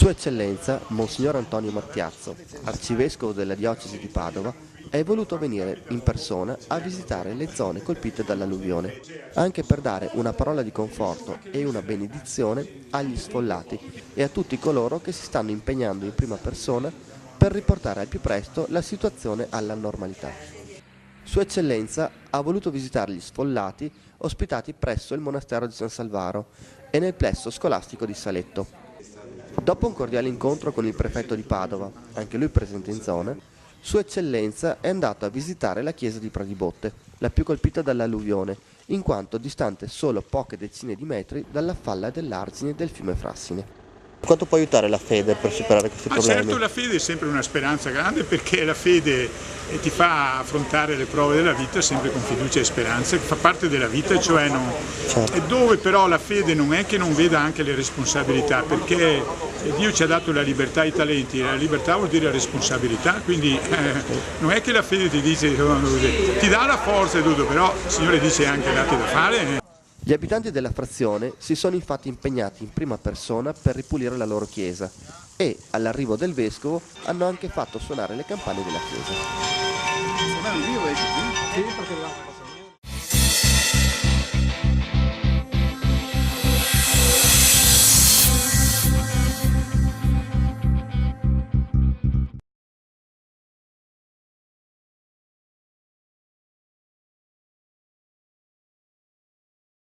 Sua Eccellenza, Monsignor Antonio Mattiazzo, arcivescovo della diocesi di Padova, è voluto venire in persona a visitare le zone colpite dall'alluvione, anche per dare una parola di conforto e una benedizione agli sfollati e a tutti coloro che si stanno impegnando in prima persona per riportare al più presto la situazione alla normalità. Sua Eccellenza ha voluto visitare gli sfollati ospitati presso il monastero di San Salvaro e nel plesso scolastico di Saletto. Dopo un cordiale incontro con il prefetto di Padova, anche lui presente in zona, Sua Eccellenza è andato a visitare la chiesa di Pradibotte, la più colpita dall'alluvione, in quanto distante solo poche decine di metri dalla falla dell'argine del fiume Frassine. Quanto può aiutare la fede per superare questi problemi? Certo, la fede è sempre una speranza grande, perché la fede ti fa affrontare le prove della vita sempre con fiducia e speranza, che fa parte della vita, cioè non... Certo. E dove però la fede non è che non veda anche le responsabilità, perché Dio ci ha dato la libertà e i talenti, e la libertà vuol dire la responsabilità, quindi non è che la fede ti dice, ti dà la forza e tutto, però il Signore dice anche date da fare. Gli abitanti della frazione si sono infatti impegnati in prima persona per ripulire la loro chiesa e, all'arrivo del vescovo, hanno anche fatto suonare le campane della chiesa.